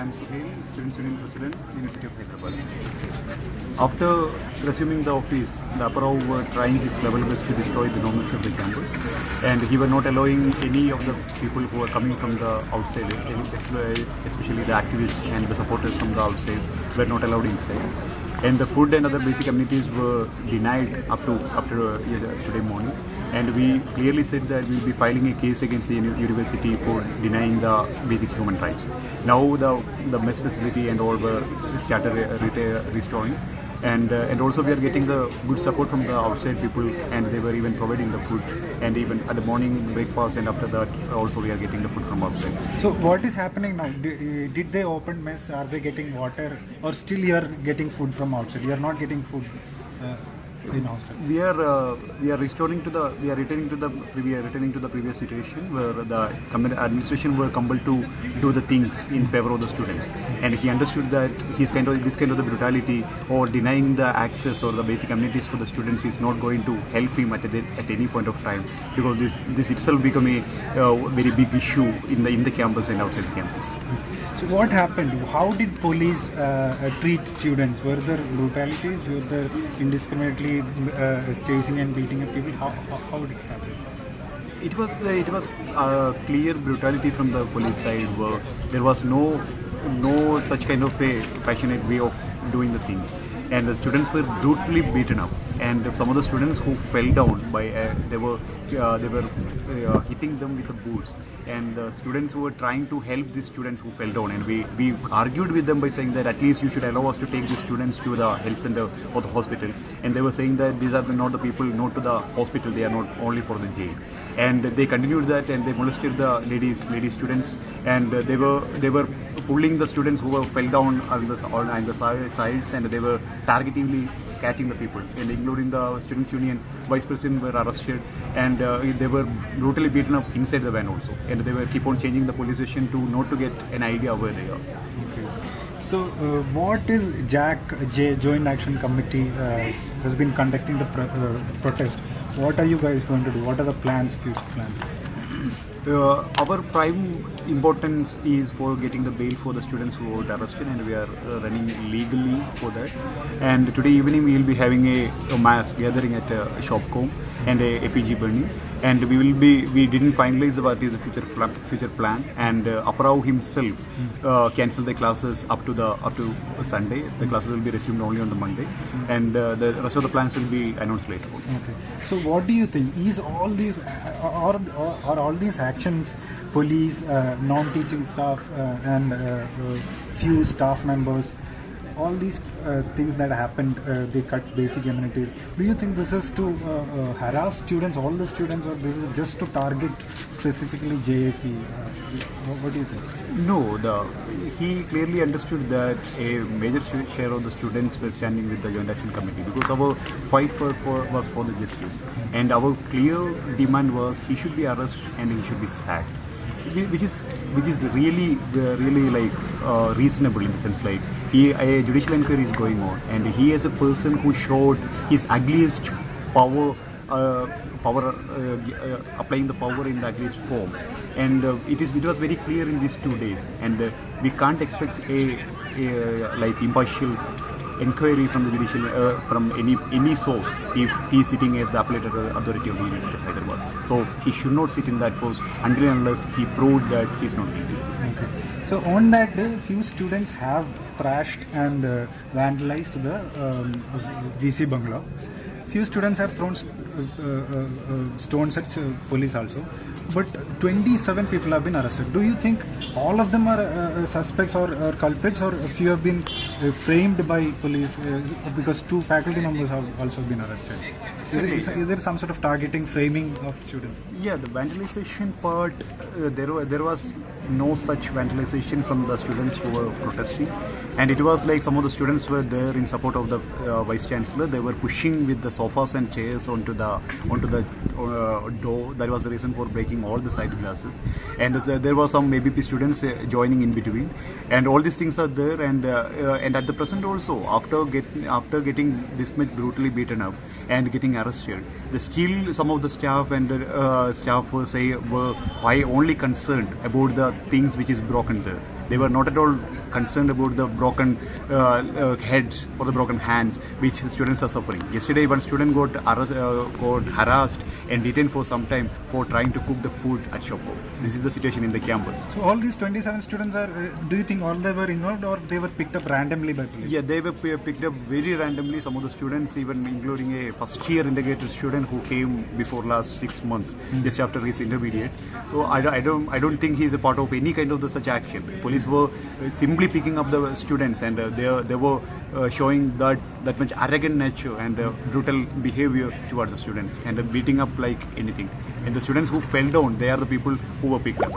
I am Suhail, Students Union President, University of Hyderabad. After resuming the office, the Apparao were trying his level best to destroy the normalcy of the campus, and he were not allowing any of the people who were coming from the outside, especially the activists and the supporters from the outside, were not allowed inside. And the food and other basic amenities were denied up to today morning. And we clearly said that we will be filing a case against the university for denying the basic human rights. Now the mess facility and all were started restoring. And also we are getting the good support from the outside people, and they were even providing the food, and even at the morning breakfast, and after that also we are getting the food from outside. So what is happening now? Did they open mess? Are they getting water, or still you are getting food from outside? You are not getting food in hostel. We are returning to the previous situation where the administration were compelled to do the things in favor of the students, and he understood that this kind of the brutality or denying the access or the basic amenities for the students is not going to help him at any point of time, because this itself become a very big issue in the campus and outside the campus. So what happened? How did police treat students? Were there brutalities? Were there indiscriminately chasing and beating up people? How did it happen? It was clear brutality from the police side. Where there was no such kind of a passionate way of doing the things, and the students were brutally beaten up. And some of the students who fell down they were hitting them with the boots, and the students were trying to help these students who fell down, and we argued with them by saying that at least you should allow us to take these students to the health center or the hospital, and they were saying that these are not the people, not to the hospital, they are not only for the jail. And they continued that, and they molested the lady students, and they were pulling the students who fell down on the sides, and they were targetingly catching the people, and including the Students Union vice president were arrested, and they were brutally beaten up inside the van also, and they were keep on changing the police station not to get an idea where they are. Okay. So what is JAC, Joint Action Committee, has been conducting the protest? What are you guys going to do? What are the future plans? Our prime importance is for getting the bail for the students who were arrested, and we are running legally for that. And today evening we will be having a mass gathering at Shopcom and a effigy burning. And we didn't finalize what is the future plan. And Apparao himself cancelled the classes up to Sunday. The classes will be resumed only on the Monday, and the rest of the plans will be announced later. Okay. So what do you think? Is all these are all these actions, police, non-teaching staff, and few staff members, all these things that happened, they cut basic amenities. Do you think this is to harass students, all the students, or this is just to target specifically JAC? What do you think? No, he clearly understood that a major share of the students were standing with the Joint Action Committee, because our fight was for the justice, and our clear demand was he should be arrested and he should be sacked. Which is really like reasonable, in the sense like a judicial inquiry is going on, and he as a person who showed his ugliest power, applying the power in the ugliest form, and it was very clear in these 2 days, and we can't expect a like impartial inquiry from the judicial from any source if he is sitting as the appellate authority of the University of Hyderabad. So he should not sit in that post until and unless he proved that he is not guilty. Okay. So on that day, few students have trashed and vandalized the VC bungalow. Few students have thrown stones at police also, but 27 people have been arrested. Do you think all of them are suspects or culprits, or a few have been framed by police because 2 faculty members have also been arrested? Is there some sort of targeting, framing of students? Yeah, the vandalization part, there was no such vandalization from the students who were protesting, and it was like some of the students were there in support of the Vice Chancellor. They were pushing with the sofas and chairs onto the door. That was the reason for breaking all the side glasses, and there were some ABP students joining in between, and all these things are there. And at the present also, after getting this much brutally beaten up and getting arrested, still some of the staff and staff were only concerned about the things which is broken there. They were not at all concerned about the broken heads or the broken hands which students are suffering. Yesterday, one student got harassed and detained for some time for trying to cook the food at Shoppo. This is the situation in the campus. So all these 27 students are, do you think all they were involved or they were picked up randomly by police? Yeah, they were picked up very randomly. Some of the students, even including a first-year integrated student who came before last 6 months, just after his intermediate. So I don't think he is a part of any kind of such action. Police were simply picking up the students, and they were showing that much arrogant nature and brutal behavior towards the students, and beating up like anything. And the students who fell down, they are the people who were picked up.